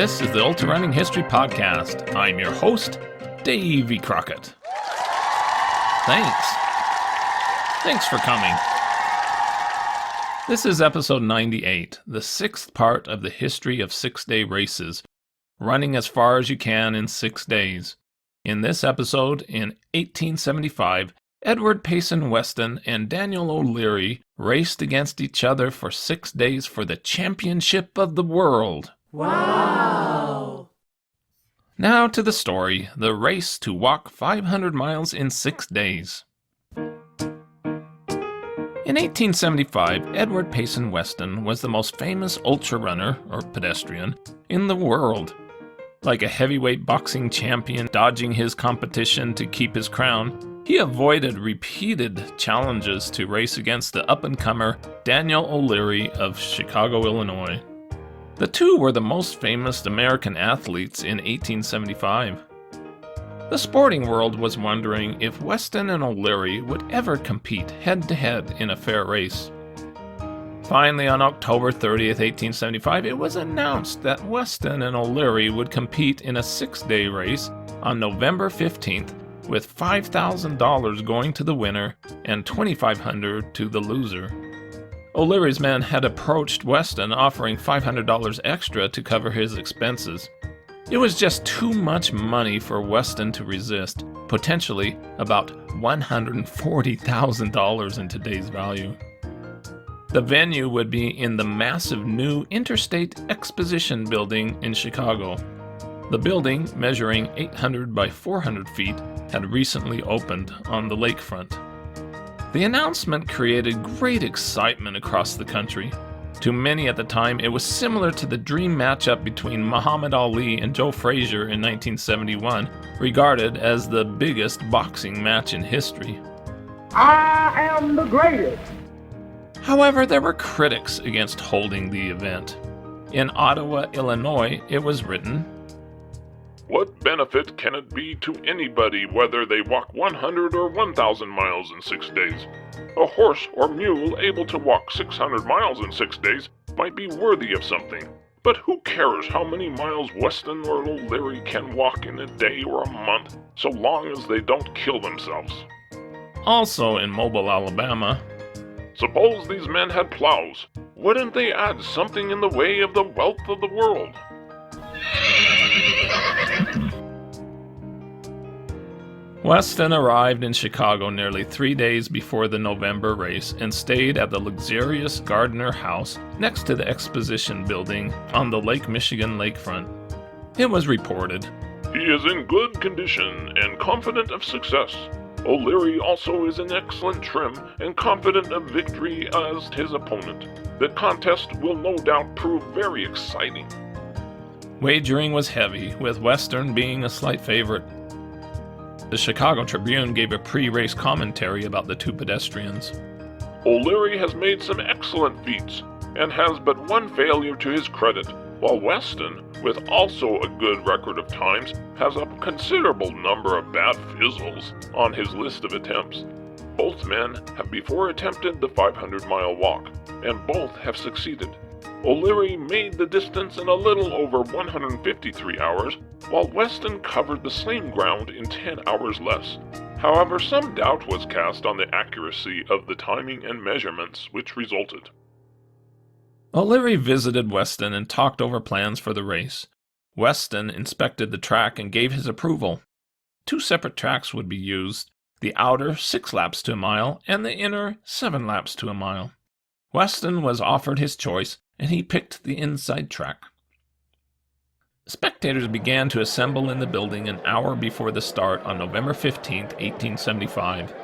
This is the Ultrarunning History Podcast. I'm your host, Davey Crockett. Thanks for coming. This is episode 98, the sixth part of the history of six-day races, running as far as you can in 6 days. In this episode, in 1875, Edward Payson Weston and Daniel OLeary raced against each other for 6 days for the championship of the world. Wow! Now to the story, the race to walk 500 miles in 6 days. In 1875, Edward Payson Weston was the most famous ultrarunner, or pedestrian, in the world. Like a heavyweight boxing champion dodging his competition to keep his crown, he avoided repeated challenges to race against the up-and-comer Daniel OLeary of Chicago, Illinois. The two were the most famous American athletes in 1875. The sporting world was wondering if Weston and OLeary would ever compete head-to-head in a fair race. Finally, on October 30th, 1875, it was announced that Weston and OLeary would compete in a 6-day race on November 15th, with $5,000 going to the winner and $2,500 to the loser. OLeary's men had approached Weston offering $500 extra to cover his expenses. It was just too much money for Weston to resist, potentially about $140,000 in today's value. The venue would be in the massive new Interstate Exposition Building in Chicago. The building, measuring 800 by 400 feet, had recently opened on the lakefront. The announcement created great excitement across the country. To many at the time, it was similar to the dream matchup between Muhammad Ali and Joe Frazier in 1971, regarded as the biggest boxing match in history. I am the greatest! However, there were critics against holding the event. In Ottawa, Illinois, it was written, "What benefit can it be to anybody whether they walk 100 or 1,000 miles in 6 days? A horse or mule able to walk 600 miles in 6 days might be worthy of something. But who cares how many miles Weston or OLeary can walk in a day or a month, so long as they don't kill themselves?" Also in Mobile, Alabama, "Suppose these men had plows. Wouldn't they add something in the way of the wealth of the world?" Weston arrived in Chicago nearly 3 days before the November race and stayed at the luxurious Gardner House next to the Exposition Building on the Lake Michigan lakefront. It was reported, "He is in good condition and confident of success. OLeary also is in excellent trim and confident of victory as his opponent. The contest will no doubt prove very exciting." Wagering was heavy, with Weston being a slight favorite. The Chicago Tribune gave a pre-race commentary about the two pedestrians. "OLeary has made some excellent feats and has but one failure to his credit, while Weston, with also a good record of times, has a considerable number of bad fizzles on his list of attempts. Both men have before attempted the 500-mile walk, and both have succeeded. OLeary made the distance in a little over 153 hours, while Weston covered the same ground in 10 hours less. However, some doubt was cast on the accuracy of the timing and measurements which resulted." OLeary visited Weston and talked over plans for the race. Weston inspected the track and gave his approval. 2 separate tracks would be used, the outer 6 laps to a mile and the inner 7 laps to a mile. Weston was offered his choice, and he picked the inside track. Spectators began to assemble in the building an hour before the start on November 15, 1875.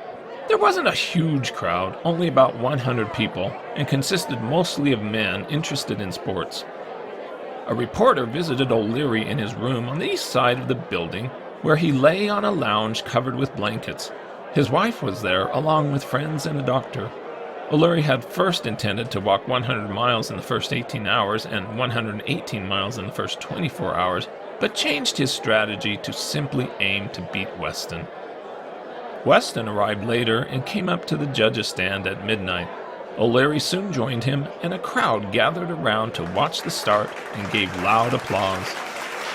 There wasn't a huge crowd, only about 100 people, and consisted mostly of men interested in sports. A reporter visited OLeary in his room on the east side of the building, where he lay on a lounge covered with blankets. His wife was there, along with friends and a doctor. OLeary had first intended to walk 100 miles in the first 18 hours and 118 miles in the first 24 hours, but changed his strategy to simply aim to beat Weston. Weston arrived later and came up to the judges' stand at midnight. OLeary soon joined him, and a crowd gathered around to watch the start and gave loud applause.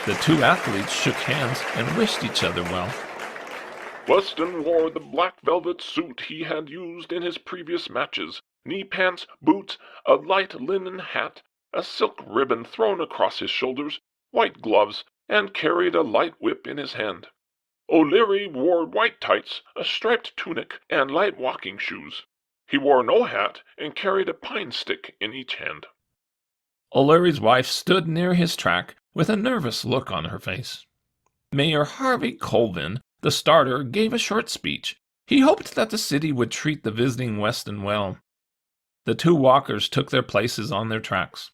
The two athletes shook hands and wished each other well. Weston wore the black velvet suit he had used in his previous matches, knee pants, boots, a light linen hat, a silk ribbon thrown across his shoulders, white gloves, and carried a light whip in his hand. OLeary wore white tights, a striped tunic, and light walking shoes. He wore no hat and carried a pine stick in each hand. OLeary's wife stood near his track with a nervous look on her face. Mayor Harvey Colvin, the starter, gave a short speech. He hoped that the city would treat the visiting Weston well. The two walkers took their places on their tracks.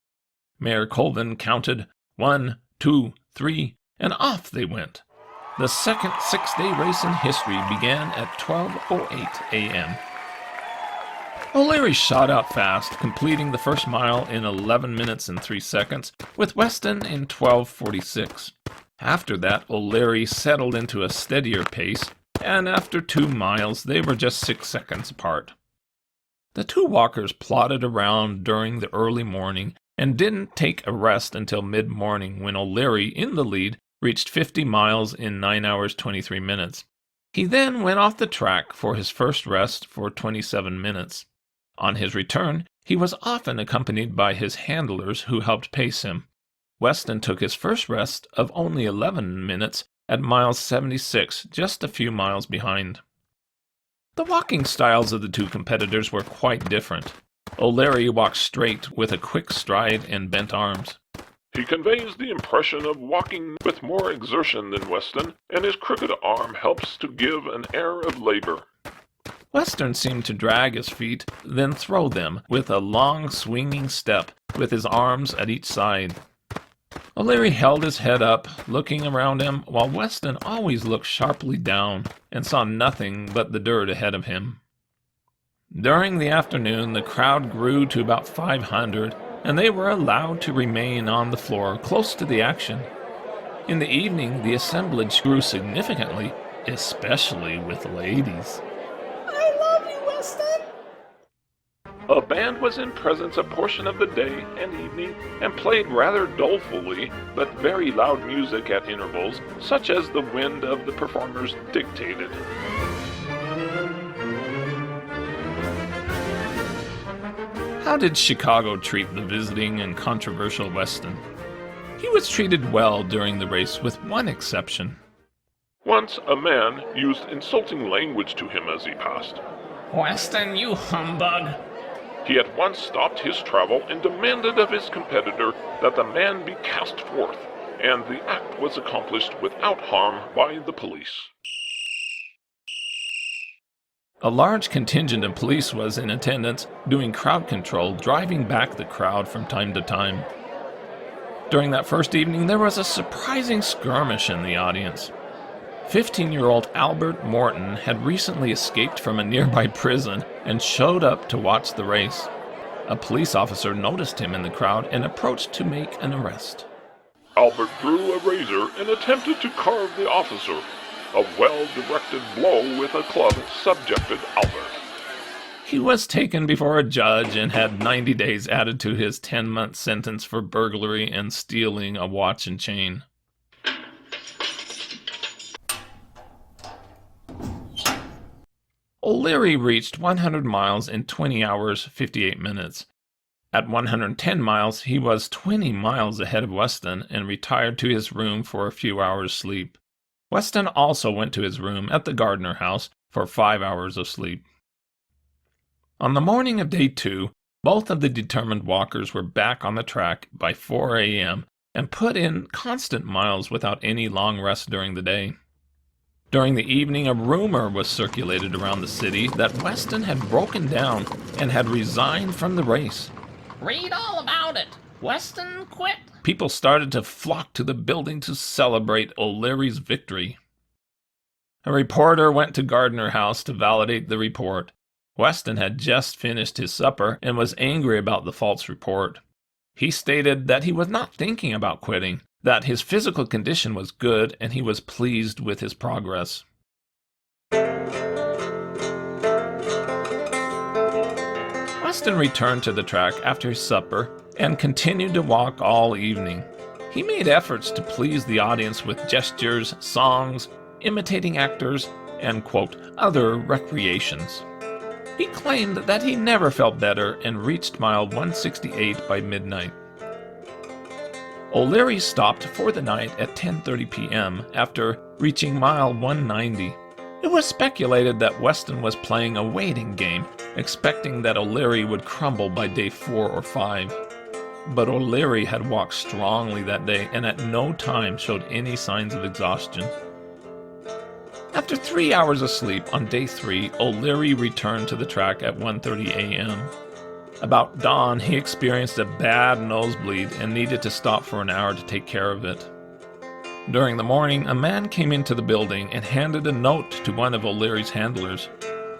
Mayor Colvin counted 1, 2, 3, and off they went. The second six-day race in history began at 12:08 a.m. OLeary shot out fast, completing the first mile in 11 minutes and 3 seconds, with Weston in 12:46. After that, OLeary settled into a steadier pace, and after 2 miles, they were just 6 seconds apart. The two walkers plodded around during the early morning and didn't take a rest until mid-morning when OLeary, in the lead, reached 50 miles in 9 hours 23 minutes. He then went off the track for his first rest for 27 minutes. On his return, he was often accompanied by his handlers who helped pace him. Weston took his first rest of only 11 minutes at mile 76, just a few miles behind. The walking styles of the two competitors were quite different. OLeary walked straight with a quick stride and bent arms. He conveys the impression of walking with more exertion than Weston, and his crooked arm helps to give an air of labor. Weston seemed to drag his feet, then throw them with a long swinging step with his arms at each side. OLeary held his head up, looking around him, while Weston always looked sharply down and saw nothing but the dirt ahead of him. During the afternoon, the crowd grew to about 500, and they were allowed to remain on the floor close to the action. In the evening, the assemblage grew significantly, especially with ladies. I love you, Weston. A band was in presence a portion of the day and evening and played rather dolefully but very loud music at intervals, such as the wind of the performers dictated. How did Chicago treat the visiting and controversial Weston? He was treated well during the race, with one exception. Once a man used insulting language to him as he passed. "Weston, you humbug!" He at once stopped his travel and demanded of his competitor that the man be cast forth, and the act was accomplished without harm by the police. A large contingent of police was in attendance, doing crowd control, driving back the crowd from time to time. During that first evening, there was a surprising skirmish in the audience. 15-year-old Albert Morton had recently escaped from a nearby prison and showed up to watch the race. A police officer noticed him in the crowd and approached to make an arrest. Albert drew a razor and attempted to carve the officer. A well-directed blow with a club subjected Albert. He was taken before a judge and had 90 days added to his 10-month sentence for burglary and stealing a watch and chain. OLeary reached 100 miles in 20 hours, 58 minutes. At 110 miles, he was 20 miles ahead of Weston and retired to his room for a few hours' sleep. Weston also went to his room at the Gardner house for 5 hours of sleep. On the morning of day 2, both of the determined walkers were back on the track by 4 a.m. and put in constant miles without any long rest during the day. During the evening, a rumor was circulated around the city that Weston had broken down and had resigned from the race. Read all about it. Weston quit. People started to flock to the building to celebrate OLeary's victory. A reporter went to Gardner House to validate the report. Weston had just finished his supper and was angry about the false report. He stated that he was not thinking about quitting, that his physical condition was good and he was pleased with his progress. Weston returned to the track after his supper and continued to walk all evening. He made efforts to please the audience with gestures, songs, imitating actors, and, quote, other recreations. He claimed that he never felt better and reached mile 168 by midnight. OLeary stopped for the night at 10:30 p.m. after reaching mile 190. It was speculated that Weston was playing a waiting game, expecting that OLeary would crumble by day 4 or 5. But OLeary had walked strongly that day and at no time showed any signs of exhaustion. After 3 hours of sleep on day 3, OLeary returned to the track at 1:30 a.m. About dawn, he experienced a bad nosebleed and needed to stop for an hour to take care of it. During the morning, a man came into the building and handed a note to one of OLeary's handlers.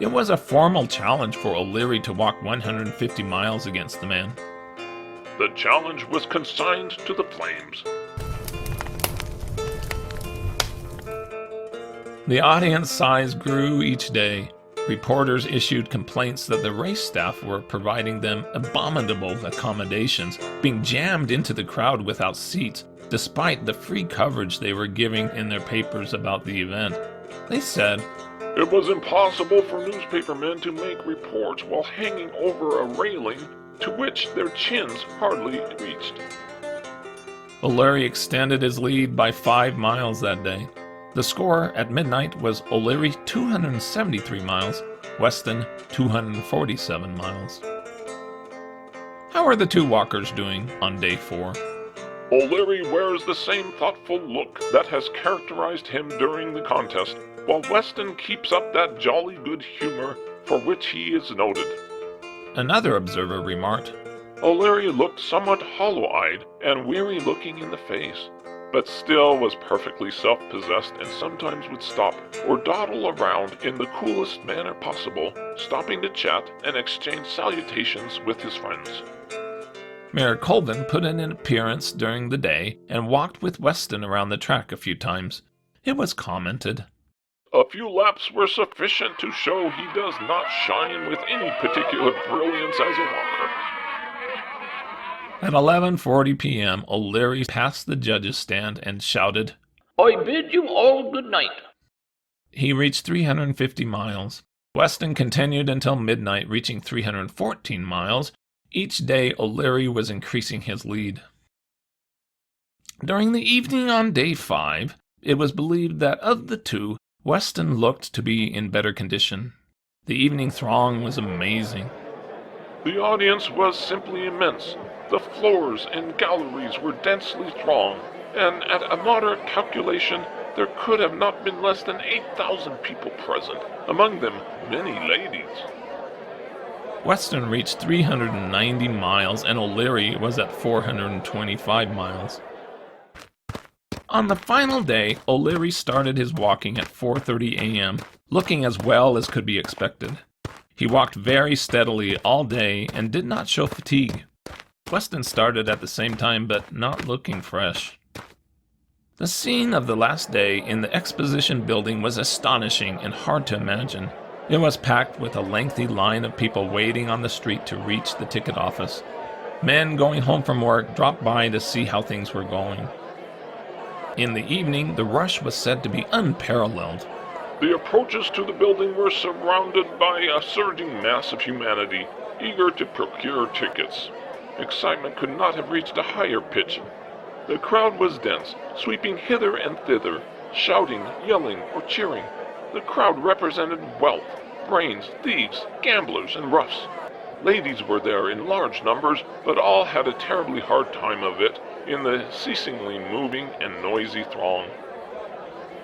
It was a formal challenge for OLeary to walk 150 miles against the man. The challenge was consigned to the flames. The audience size grew each day. Reporters issued complaints that the race staff were providing them abominable accommodations, being jammed into the crowd without seats, despite the free coverage they were giving in their papers about the event. They said, "It was impossible for newspapermen to make reports while hanging over a railing to which their chins hardly reached." OLeary extended his lead by 5 miles that day. The score at midnight was OLeary 273 miles, Weston 247 miles. How are the two walkers doing on day 4? OLeary wears the same thoughtful look that has characterized him during the contest, while Weston keeps up that jolly good humor for which he is noted. Another observer remarked, OLeary looked somewhat hollow-eyed and weary-looking in the face, but still was perfectly self-possessed and sometimes would stop or dawdle around in the coolest manner possible, stopping to chat and exchange salutations with his friends. Mayor Colvin put in an appearance during the day and walked with Weston around the track a few times. It was commented, "A few laps were sufficient to show he does not shine with any particular brilliance as a walker." At 11:40 p.m., OLeary passed the judges' stand and shouted, I bid you all good night. He reached 350 miles. Weston continued until midnight, reaching 314 miles. Each day, OLeary was increasing his lead. During the evening on day 5, it was believed that of the two, Weston looked to be in better condition. The evening throng was amazing. The audience was simply immense. The floors and galleries were densely thronged, and at a moderate calculation, there could have not been less than 8,000 people present, among them many ladies. Weston reached 390 miles and OLeary was at 425 miles. On the final day, OLeary started his walking at 4:30 a.m., looking as well as could be expected. He walked very steadily all day and did not show fatigue. Weston started at the same time, but not looking fresh. The scene of the last day in the exposition building was astonishing and hard to imagine. It was packed with a lengthy line of people waiting on the street to reach the ticket office. Men going home from work dropped by to see how things were going. In the evening, the rush was said to be unparalleled. The approaches to the building were surrounded by a surging mass of humanity, eager to procure tickets. Excitement could not have reached a higher pitch. The crowd was dense, sweeping hither and thither, shouting, yelling, or cheering. The crowd represented wealth, brains, thieves, gamblers, and roughs. Ladies were there in large numbers, but all had a terribly hard time of it in the ceasingly moving and noisy throng.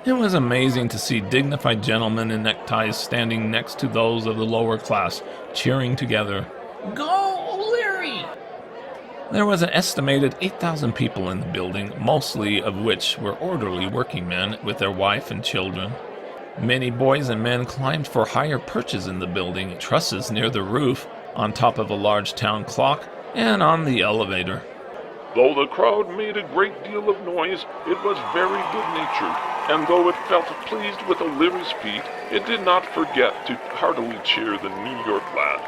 It was amazing to see dignified gentlemen in neckties standing next to those of the lower class, cheering together. Go, OLeary! There was an estimated 8,000 people in the building, mostly of which were orderly working men with their wife and children. Many boys and men climbed for higher perches in the building, trusses near the roof, on top of a large town clock, and on the elevator. Though the crowd made a great deal of noise, it was very good-natured, and though it felt pleased with OLeary's feat, it did not forget to heartily cheer the New York lad.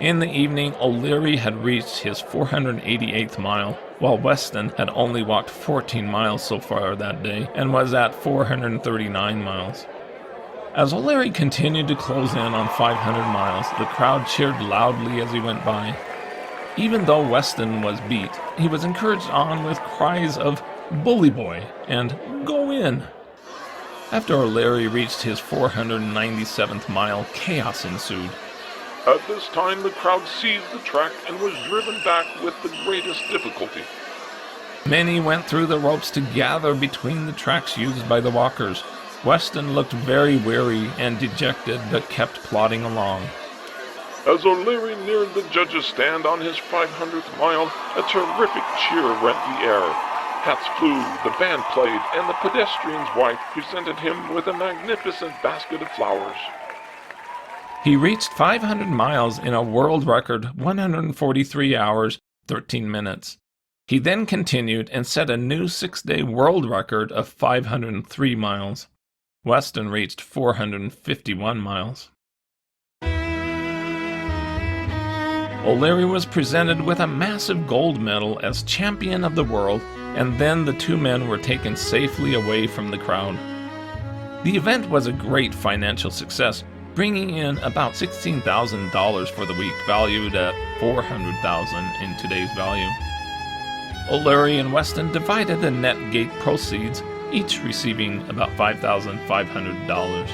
In the evening, OLeary had reached his 488th mile, while Weston had only walked 14 miles so far that day and was at 439 miles. As OLeary continued to close in on 500 miles, the crowd cheered loudly as he went by. Even though Weston was beat, he was encouraged on with cries of "Bully Boy" and "Go in." After OLeary reached his 497th mile, chaos ensued. At this time, the crowd seized the track and was driven back with the greatest difficulty. Many went through the ropes to gather between the tracks used by the walkers. Weston looked very weary and dejected, but kept plodding along. As OLeary neared the judge's stand on his 500th mile, a terrific cheer rent the air. Hats flew, the band played, and the pedestrian's wife presented him with a magnificent basket of flowers. He reached 500 miles in a world record 143 hours, 13 minutes. He then continued and set a new 6-day world record of 503 miles. Weston reached 451 miles. OLeary was presented with a massive gold medal as champion of the world, and then the two men were taken safely away from the crowd. The event was a great financial success, bringing in about $16,000 for the week, valued at $400,000 in today's value. OLeary and Weston divided the net gate proceeds, each receiving about $5,500.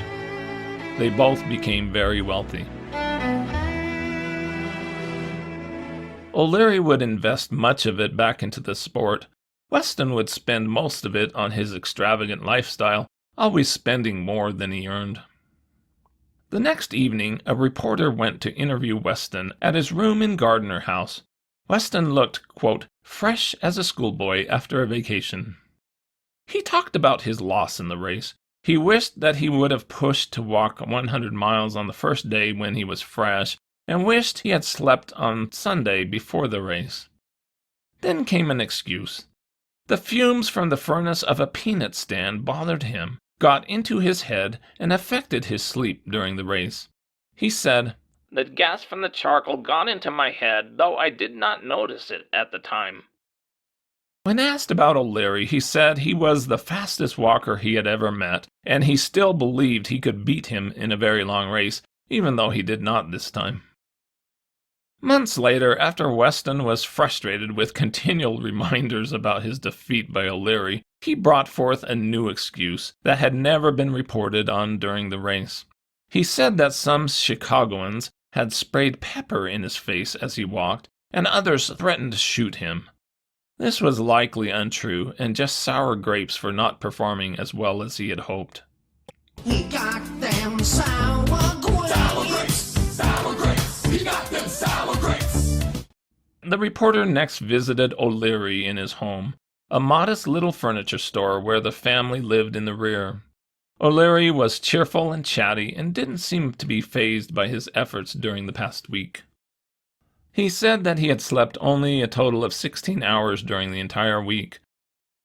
They both became very wealthy. OLeary would invest much of it back into the sport. Weston would spend most of it on his extravagant lifestyle, always spending more than he earned. The next evening, a reporter went to interview Weston at his room in Gardner House. Weston looked, quote, fresh as a schoolboy after a vacation. He talked about his loss in the race. He wished that he would have pushed to walk 100 miles on the first day when he was fresh, and wished he had slept on Sunday before the race. Then came an excuse. The fumes from the furnace of a peanut stand bothered him, got into his head, and affected his sleep during the race. He said, The gas from the charcoal got into my head, though I did not notice it at the time. When asked about OLeary, he said he was the fastest walker he had ever met, and he still believed he could beat him in a very long race, even though he did not this time. Months later, after Weston was frustrated with continual reminders about his defeat by OLeary, he brought forth a new excuse that had never been reported on during the race. He said that some Chicagoans had sprayed pepper in his face as he walked, and others threatened to shoot him. This was likely untrue, and just sour grapes for not performing as well as he had hoped. He got them sour grapes. Sour grapes, sour grapes. He got them sour grapes. The reporter next visited OLeary in his home, a modest little furniture store where the family lived in the rear. OLeary was cheerful and chatty and didn't seem to be fazed by his efforts during the past week. He said that he had slept only a total of 16 hours during the entire week.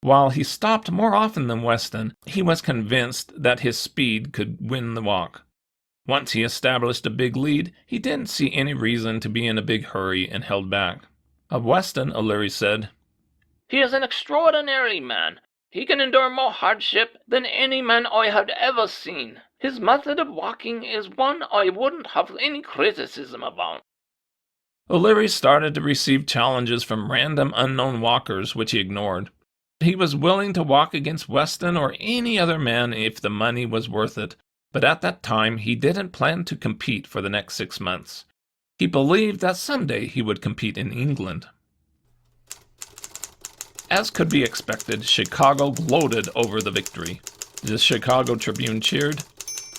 While he stopped more often than Weston, he was convinced that his speed could win the walk. Once he established a big lead, he didn't see any reason to be in a big hurry and held back. Of Weston, OLeary said, He is an extraordinary man. He can endure more hardship than any man I have ever seen. His method of walking is one I wouldn't have any criticism about. OLeary started to receive challenges from random unknown walkers, which he ignored. He was willing to walk against Weston or any other man if the money was worth it, but at that time he didn't plan to compete for the next 6 months. He believed that someday he would compete in England. As could be expected, Chicago gloated over the victory. The Chicago Tribune cheered,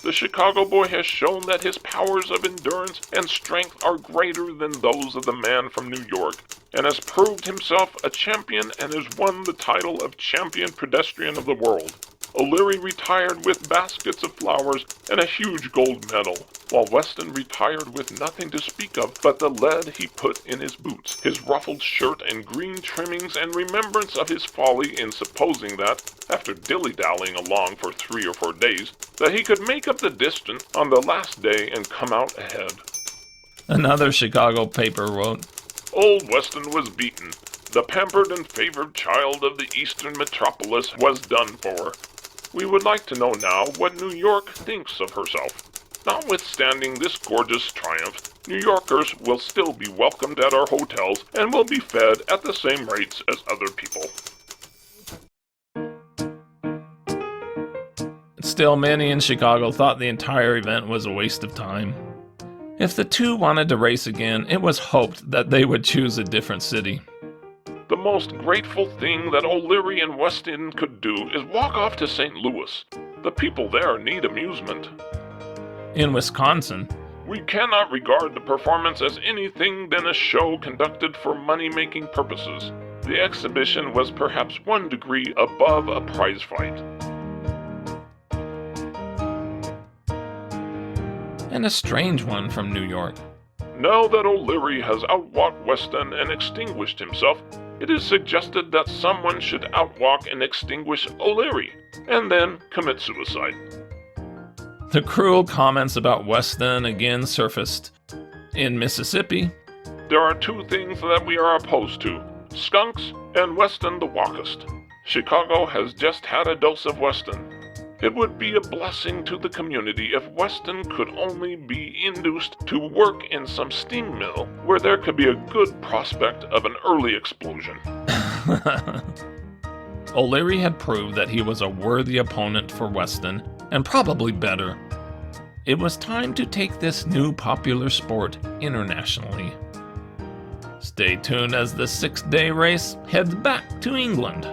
The Chicago boy has shown that his powers of endurance and strength are greater than those of the man from New York, and has proved himself a champion and has won the title of champion pedestrian of the world. OLeary retired with baskets of flowers and a huge gold medal, while Weston retired with nothing to speak of but the lead he put in his boots, his ruffled shirt and green trimmings, and remembrance of his folly in supposing that, after dilly-dallying along for 3 or 4 days, that he could make up the distance on the last day and come out ahead. Another Chicago paper wrote, Old Weston was beaten. The pampered and favored child of the eastern metropolis was done for. We would like to know now what New York thinks of herself. Notwithstanding this gorgeous triumph, New Yorkers will still be welcomed at our hotels and will be fed at the same rates as other people. Still, many in Chicago thought the entire event was a waste of time. If the two wanted to race again, it was hoped that they would choose a different city. The most grateful thing that OLeary and Weston could do is walk off to St. Louis. The people there need amusement. In Wisconsin, We cannot regard the performance as anything than a show conducted for money-making purposes. The exhibition was perhaps 1 degree above a prize fight. and a strange one from New York. Now that OLeary has outwalked Weston and extinguished himself, it is suggested that someone should outwalk and extinguish OLeary, and then commit suicide. The cruel comments about Weston again surfaced. In Mississippi, There are 2 things that we are opposed to: skunks and Weston the Walkist. Chicago has just had a dose of Weston. It would be a blessing to the community if Weston could only be induced to work in some steam mill where there could be a good prospect of an early explosion. OLeary had proved that he was a worthy opponent for Weston, and probably better. It was time to take this new popular sport internationally. Stay tuned as the 6-day race heads back to England.